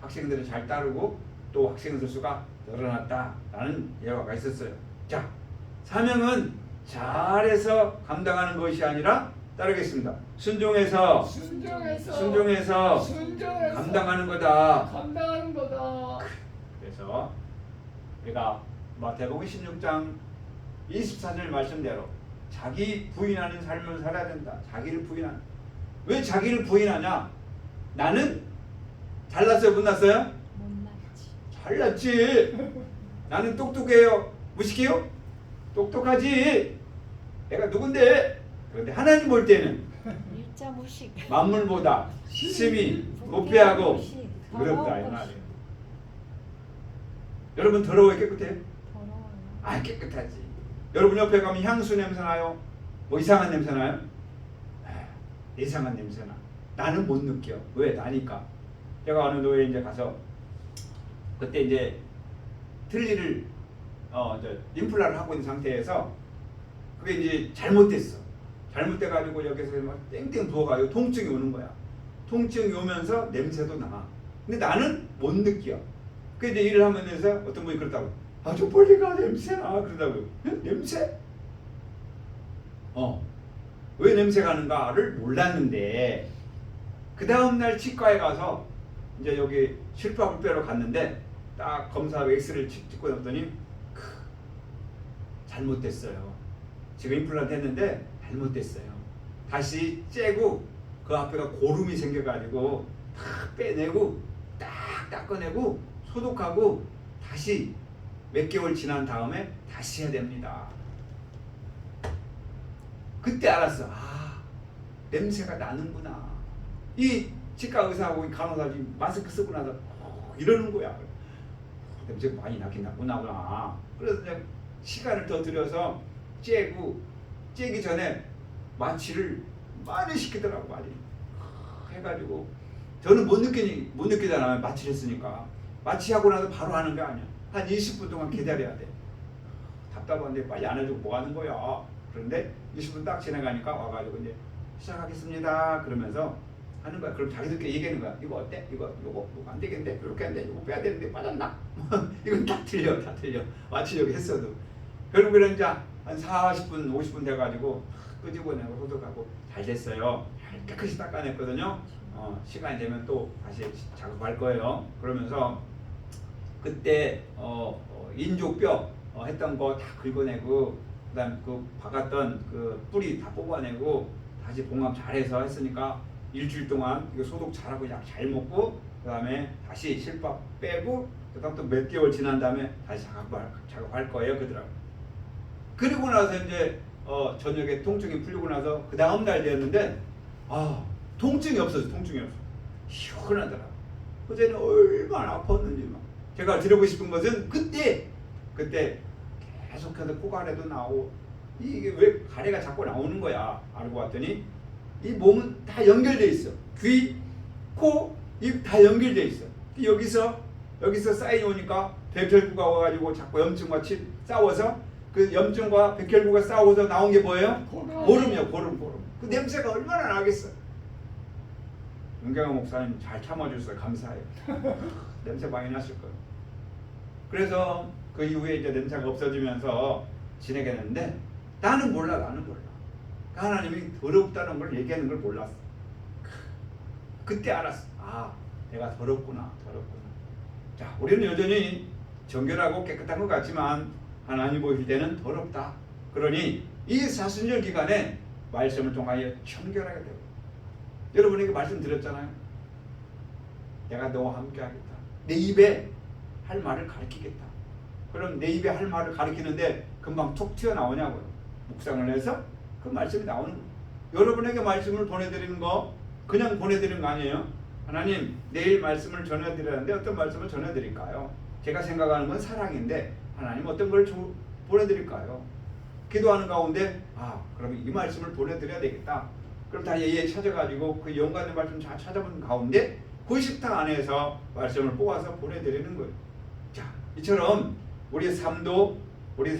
학생들이 잘 따르고 또 학생 수가 늘어났다라는 예화가 있었어요. 자, 사명은 잘해서 감당하는 것이 아니라 따르겠습니다. 순종해서 순종해서 감당하는 거다. 감당하는 거다. 그래서 우리가 마태복음 16장 24절 말씀대로 자기 부인하는 삶을 살아야 된다. 자기를 부인하는. 왜 자기를 부인하냐? 나는 잘났어요? 못났어요? 못났지. 잘났지. 나는 똑똑해요? 무식해요? 똑똑하지. 내가 누군데? 그런데 하나님 볼 때는 일자 무식. 만물보다 심히 부패하고 무식. 어렵다 이 더러운 말이에요. 여러분 더러워요? 깨끗해요? 더러워요. 아 깨끗하지. 여러분 옆에 가면 향수 냄새 나요? 뭐 이상한 냄새 나요? 이상한 냄새 나. 나는 못 느껴. 왜? 나니까. 제가 어느 노예 이제 가서 그때 이제 틀니를 임플란트를 하고 있는 상태에서 그게 이제 잘못됐어. 잘못돼가지고 여기서 막 땡땡 부어가지고 통증이 오는 거야. 통증이 오면서 냄새도 나. 근데 나는 못 느껴. 그 이제 일을 하면서 어떤 분이 그렇다고. 아주 빨리 가 냄새나 그러다고. 냄새? 왜 냄새가 나는가를 몰랐는데 그 다음날 치과에 가서 이제 여기 실밥을 빼러 갔는데 딱 검사 엑스를 찍고 났더니 잘못됐어요. 지금 임플란트 했는데 잘못됐어요. 다시 째고 그 앞에가 고름이 생겨가지고 다 빼내고 딱 닦아내고 소독하고 다시 몇 개월 지난 다음에 다시 해야 됩니다. 그때 알았어. 아, 냄새가 나는구나. 이 치과 의사하고 이 간호사 지금 마스크 쓰고 나서 이러는 거야. 냄새가 많이 나긴 나구나. 그래서 그냥 시간을 더 들여서 째기 전에 마취를 많이 시키더라고. 많이 해가지고 저는 못 느끼잖아요. 마취를 했으니까. 마취하고 나서 바로 하는 게 아니야. 한 20분 동안 기다려야 돼. 답답한데 빨리 안 해주고 뭐 하는 거야. 그런데 20분 딱 지나가니까 와가지고 이제 시작하겠습니다. 그러면서 하는 거야. 그럼 자기들끼리 얘기하는 거야. 이거 어때? 이거 안 되겠는데? 이렇게 안 돼. 이거 빼야 되는데 빠졌나? 이건 다 틀려. 마취력이 했어도. 결국에는 이제 한 40분, 50분 돼가지고 끄집어내고 소독하고 잘 됐어요. 깨끗이 닦아냈거든요. 시간이 되면 또 다시 작업할 거예요. 그러면서 그때 인조뼈 했던 거 다 긁어내고 그다음 그 박았던 그 뿌리 다 뽑아내고 다시 봉합 잘해서 했으니까 일주일 동안 이거 소독 잘하고 약 잘 먹고 그다음에 다시 실밥 빼고 그다음 또 몇 개월 지난 다음에 다시 작업할 거예요. 그러더라고. 그리고 나서 이제 저녁에 통증이 풀리고 나서 그 다음 날 되었는데 통증이 없어져. 통증이 없어. 시원하더라. 그때는 얼마나 아팠는지 막. 제가 드리고 싶은 것은 그때 계속해서 코가래도 나오고 이게 왜 가래가 자꾸 나오는 거야. 알고 봤더니 이 몸은 다 연결돼 있어. 귀, 코, 입 다 연결돼 있어. 여기서 쌓이 오니까 백혈구가 와가지고 자꾸 염증과 싸워서 그 염증과 백혈구가 싸워서 나온 게 뭐예요? 고름이요. 고름. 그 냄새가 얼마나 나겠어. 윤경호 목사님 잘 참아주셔서 감사해요. 냄새 많이 났을 거예요. 그래서 그 이후에 이제 냄새가 없어지면서 지내겠는데 나는 몰라. 하나님이 더럽다는 걸 얘기하는 걸 몰랐어. 그때 알았어. 내가 더럽구나. 자, 우리는 여전히 정결하고 깨끗한 것 같지만 하나님 보실 때는 더럽다. 그러니 이 사순절 기간에 말씀을 통하여 청결하게 되고 여러분에게 말씀드렸잖아요. 내가 너와 함께 하겠다. 내 입에 할 말을 가르치겠다. 그럼 내 입에 할 말을 가르치는데 금방 툭 튀어나오냐고요. 묵상을 해서 그 말씀이 나오는 거예요. 여러분에게 말씀을 보내드리는 거 그냥 보내드리는 거 아니에요. 하나님 내일 말씀을 전해드리는데 어떤 말씀을 전해드릴까요? 제가 생각하는 건 사랑인데 하나님 어떤 걸 보내드릴까요? 기도하는 가운데 그러면 이 말씀을 보내드려야 되겠다. 그럼 다 예예 찾아가지고 그 연관된 말씀 잘 찾아보는 가운데 그 식탁 안에서 말씀을 뽑아서 보내드리는 거예요. 자, 이처럼 우리 삶도 우리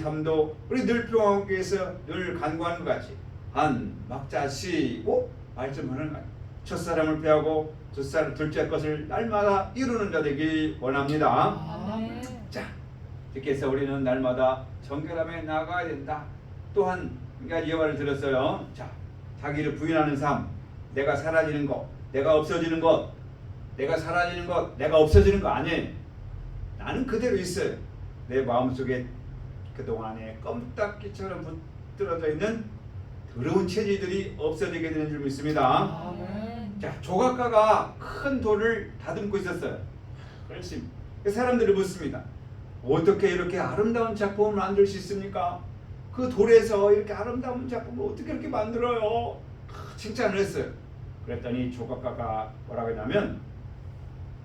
늘 평안교회에서 늘 간구하는 것 같이 한 박자 쉬고 말씀하는 것. 첫사람을 패하고 둘째 것을 날마다 이루는 자 되길 원합니다. 아멘. 자, 이렇게 해서 우리는 날마다 정결함에 나아가야 된다. 또한 한 가지 예화를 들었어요. 자, 자기를 부인하는 삶, 내가 사라지는 것, 내가 없어지는 것, 내가 사라지는 것, 내가 없어지는 거 아니에요. 나는 그대로 있어요. 내 마음속에 그동안에 껌딱지처럼 붙들어져 있는 더러운 체질들이 없어지게 되는 줄 믿습니다. 아멘. 자, 조각가가 큰 돌을 다듬고 있었어요. 열심히. 사람들이 묻습니다. 어떻게 이렇게 아름다운 작품을 만들 수 있습니까? 그 돌에서 이렇게 아름다운 작품을 어떻게 이렇게 만들어요? 칭찬을 했어요. 그랬더니 조각가가 뭐라고 했냐면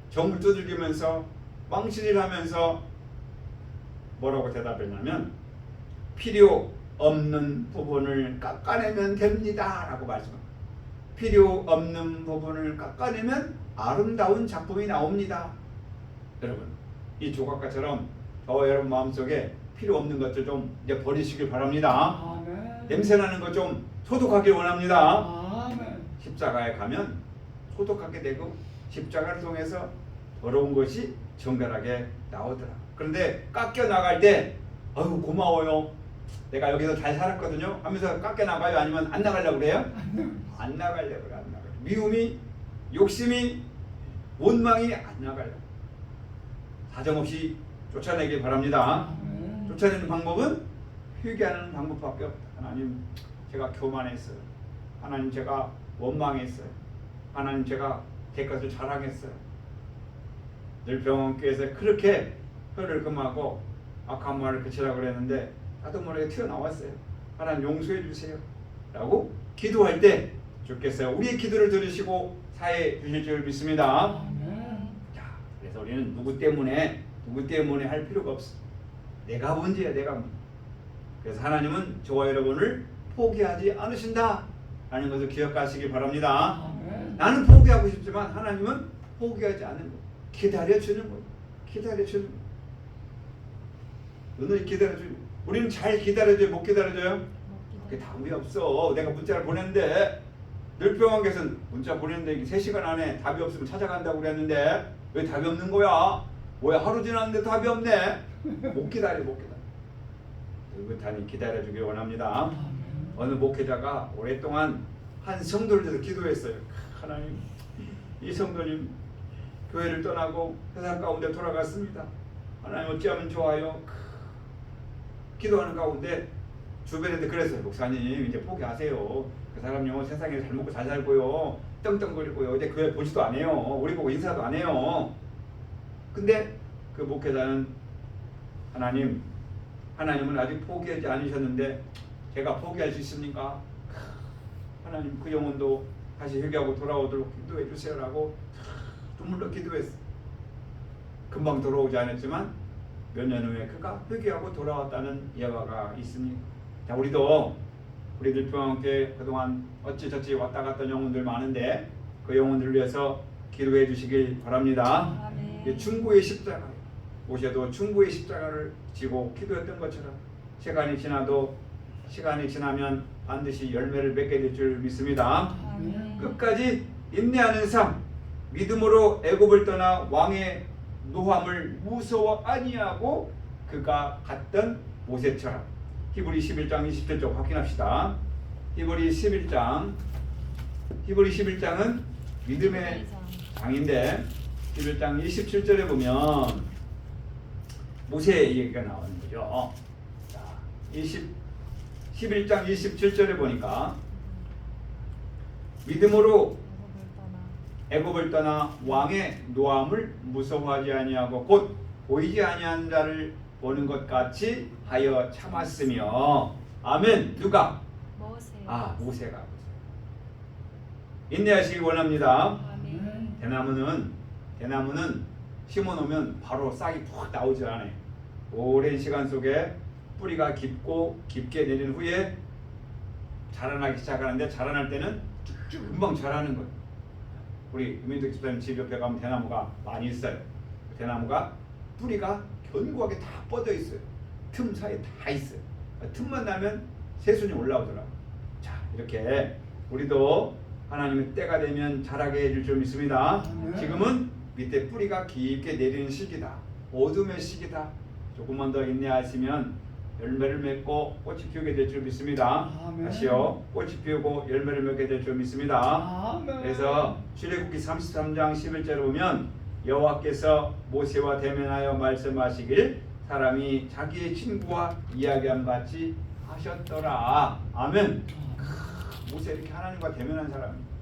정을 두들기면서 망신을 하면서 뭐라고 대답했냐면 필요 없는 부분을 깎아내면 됩니다 라고 말씀합니다. 필요 없는 부분을 깎아내면 아름다운 작품이 나옵니다. 여러분, 이 조각가처럼 여러분 마음속에 필요 없는 것들 좀 이제 버리시길 바랍니다. 아멘. 냄새나는 것 좀 소독하길 원합니다. 아멘. 십자가에 가면 소독하게 되고 십자가를 통해서 더러운 것이 정결하게 나오더라. 그런데 깎여 나갈 때 아유 고마워요. 내가 여기서 잘 살았거든요 하면서 깎여 나가요? 아니면 안 나가려고 그래요? 안 나가려고 그래. 안 나가려고. 미움이, 욕심이, 원망이 안 나가려고. 사정없이 쫓아내길 바랍니다. 아멘. 쫓아내는 방법은 회개하는 방법밖에 없다. 하나님, 제가 교만했어요. 하나님, 제가 원망했어요. 하나님, 제가 제 것을 자랑했어요. 늘 병원교회에서 그렇게 혀를 금하고 악한 말을 그치라고 그랬는데 나도 모르게 튀어나왔어요. 하나님 용서해 주세요 라고 기도할 때 주께서 우리의 기도를 들으시고 사해 주실 줄 믿습니다. 아멘. 자, 그래서 우리는 누구 때문에 할 필요가 없어. 내가 문제야, 내가 문제. 그래서 하나님은 저와 여러분을 포기하지 않으신다 라는 것을 기억하시기 바랍니다. 아멘. 나는 포기하고 싶지만 하나님은 포기하지 않는 거. 기다려주는 거예요. 기다려주는 거예요. 너는 기다려주는 거예요. 우리는 잘 기다려줘요? 못 기다려줘요? 그게 답이 없어. 내가 문자를 보냈는데 늘병원께서는 문자 보냈는데 3시간 안에 답이 없으면 찾아간다고 그랬는데 왜 답이 없는 거야? 뭐야, 하루 지났는데 답이 없네? 못 기다려. 느긋하니 기다려주길 원합니다. 아멘. 어느 목회자가 오랫동안 한 성도를 위해서 기도했어요. 하나님, 이 성도님 교회를 떠나고 세상 가운데 돌아갔습니다. 하나님, 어찌하면 좋아요? 기도하는 가운데 주변에도 그랬어요. 목사님, 이제 포기하세요. 그 사람요 세상에 잘 먹고 잘 살고요, 떵떵거리고요, 이제 교회 보지도 안 해요. 우리 보고 인사도 안 해요. 근데 그 목회자는 하나님은 아직 포기하지 않으셨는데 제가 포기할 수 있습니까? 하나님, 그 영혼도 다시 회개하고 돌아오도록 기도해 주세요라고 눈물로 기도했어. 금방 돌아오지 않았지만 몇 년 후에 그가 회개하고 돌아왔다는 예화가 있습니다. 자, 우리 늘평교회 그동안 어찌저찌 왔다 갔던 영혼들 많은데 그 영혼들을 위해서 기도해 주시길 바랍니다. 아멘. 중보의 십자가, 모세도 중보의 십자가를 지고 기도했던 것처럼 시간이 지나면 반드시 열매를 맺게 될 줄 믿습니다. 아멘. 끝까지 인내하는 삶, 믿음으로 애굽을 떠나 왕의 노함을 무서워 아니하고 그가 갔던 모세처럼. 히브리 11장 27절 확인합시다. 히브리 11장은 믿음의 장인데 11장 27절에 보면 모세 얘기가 나오는 거죠. 자, 11장 27절에 보니까 믿음으로 애굽을 떠나 왕의 노함을 무서워하지 아니하고 곧 보이지 아니한 자를 보는 것 같이 하여 참았으며. 아멘. 누가? 모세. 모세가 인내하시기 원합니다. 아멘. 대나무는 심어놓으면 바로 싹이 푹 나오지 않아요. 오랜 시간 속에 뿌리가 깊게 내린 후에 자라나기 시작하는데 자라날 때는 쭉쭉 금방 자라는 거예요. 우리 유민덕 집사님 집 옆에 가면 대나무가 많이 있어요. 대나무가 뿌리가 견고하게 다 뻗어 있어요. 틈 사이에 다 있어요. 틈만 나면 새순이 올라오더라고요. 자, 이렇게 우리도 하나님의 때가 되면 자라게 해줄 줄 믿습니다. 지금은 밑에 뿌리가 깊게 내리는 시기다. 어둠의 시기다. 조금만 더 인내하시면 열매를 맺고 꽃이 피우게 될 줄 믿습니다. 아멘. 다시요. 꽃이 피우고 열매를 맺게 될 줄 믿습니다. 아멘. 그래서 출애굽기 33장 11절에 보면 여호와께서 모세와 대면하여 말씀하시길 사람이 자기의 친구와 이야기함 같이 하셨더라. 아멘. 모세 이렇게 하나님과 대면한 사람입니다.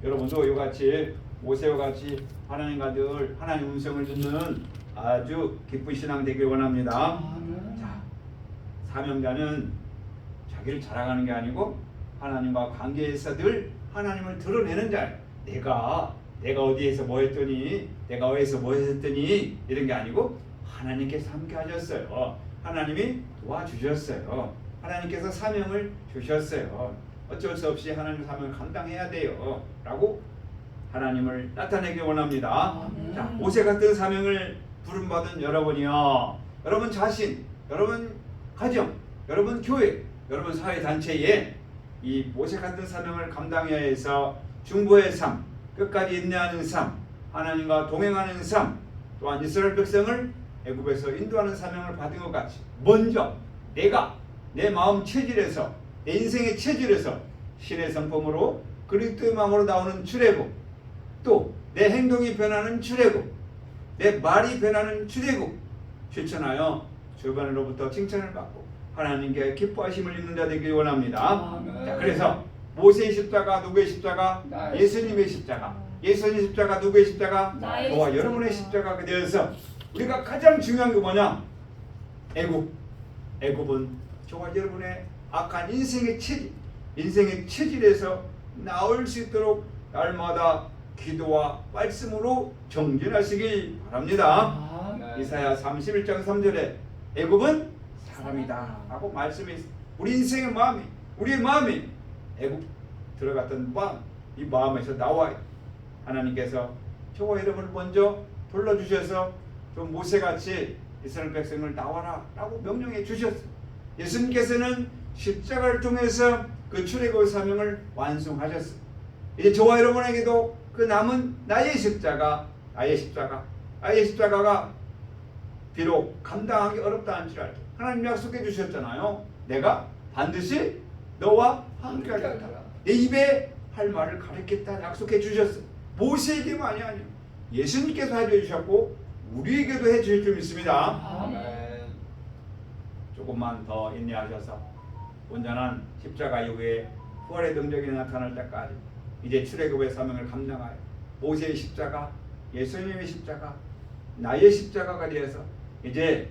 여러분도 이같이 모세와 같이 하나님과 늘 하나님 음성을 듣는 아주 기쁜 신앙 되길 원합니다. 아멘. 자, 사명자는 자기를 자랑하는 게 아니고 하나님과 관계에서 늘 하나님을 드러내는 자예요. 내가 어디에서 뭐 했더니 내가 어디에서 뭐 했더니 이런 게 아니고 하나님께서 함께 하셨어요. 하나님이 도와주셨어요. 하나님께서 사명을 주셨어요. 어쩔 수 없이 하나님 사명을 감당해야 돼요 라고 하나님을 나타내기 원합니다. 아멘. 자, 모세 같은 사명을 부름받은 여러분이요, 여러분 자신, 여러분 가정, 여러분 교회, 여러분 사회단체에 이 모세 같은 사명을 감당해야 해서 중보의 삶, 끝까지 인내하는 삶, 하나님과 동행하는 삶, 또한 이스라엘 백성을 애굽에서 인도하는 사명을 받은 것 같이 먼저 내가 내 마음 체질에서 내 인생의 체질에서 신의 성품으로 그리스도의 마음으로 나오는 출애굽, 또 내 행동이 변하는 출애굽, 내 말이 변하는 출애굽 실천하여 주변으로부터 칭찬을 받고 하나님께 기뻐하심을 입는 자 되길 원합니다. 아멘. 자, 그래서 모세의 십자가 누구의 십자가? 나의 예수님의 십자가. 예수님의 십자가 누구의 십자가? 나의 저와 십자가. 여러분의 십자가가 되어서 우리가 가장 중요한 게 뭐냐? 애굽은 저와 여러분의 악한 인생의 체질에서 나올 수 있도록 날마다 기도와 말씀으로 정진하시길 바랍니다. 아멘. 이사야 31장 3절에 애굽은 사람이다 라고 말씀이 있습니다. 우리 인생의 마음이, 우리의 마음이 애굽 들어갔던 마음, 이 마음에서 나와요. 하나님께서 저와 여러분을 먼저 불러주셔서 좀 모세같이 이스라엘 백성을 나와라 라고 명령해 주셨어요. 예수님께서는 십자가를 통해서 그 출애굽 사명을 완성하셨어요. 이제 저와 여러분에게도 그 남은 나의 십자가가 비록 감당하기 어렵다 할지라도 하나님 약속해 주셨잖아요. 내가 반드시 너와 함께 하겠다. 내 입에 할 말을 가르치겠다 약속해 주셨어요. 모세에게만이 아니에요. 예수님께서 해주셨고 우리에게도 해주실 줄 믿습니다. 아멘. 조금만 더 인내하셔서 온전한 십자가 이후에 부활의 능력이 나타날 때까지 이제 출애굽의 사명을 감당하여 모세의 십자가, 예수님의 십자가, 나의 십자가가 되어서 이제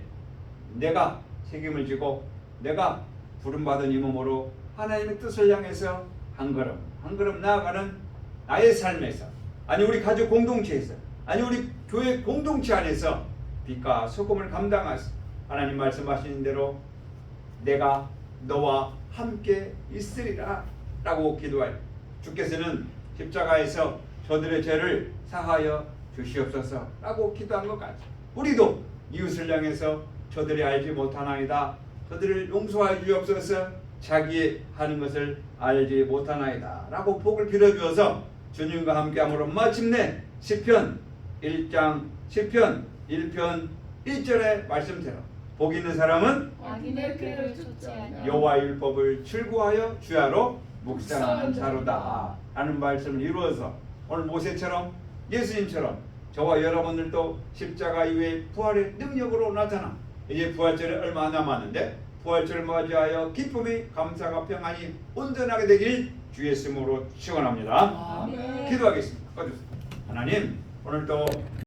내가 책임을 지고 내가 부름받은 이 몸으로 하나님의 뜻을 향해서 한 걸음 나아가는 나의 삶에서, 아니 우리 가족 공동체에서, 아니 우리 교회 공동체 안에서 빛과 소금을 감당하서 하나님 말씀하시는 대로 내가 너와 함께 있으리라 라고 기도하여 주께서는 십자가에서 저들의 죄를 사하여 주시옵소서 라고 기도한 것 같이 우리도 이웃을 향해서 저들이 알지 못하나이다, 저들을 용서하여 주옵소서, 자기 하는 것을 알지 못하나이다 라고 복을 빌어주어서 주님과 함께함으로 마침내 시편 1장 1편 1절의 말씀대로 복 있는 사람은 악인의 꾀를 쫓지 아니하고 여호와의 율법을 출구하여 주야로 묵상하는 자로다 라는 말씀을 이루어서 오늘 모세처럼 예수님처럼 저와 여러분들도 십자가 이후에 부활의 능력으로 나타나 이제 부활절에 얼마 남았는데 부활절을 맞이하여 기쁨이 감사가 평안이 온전하게 되길 주 예수님으로 축원합니다. 아멘. 기도하겠습니다. 꺼주세요. 하나님 오늘도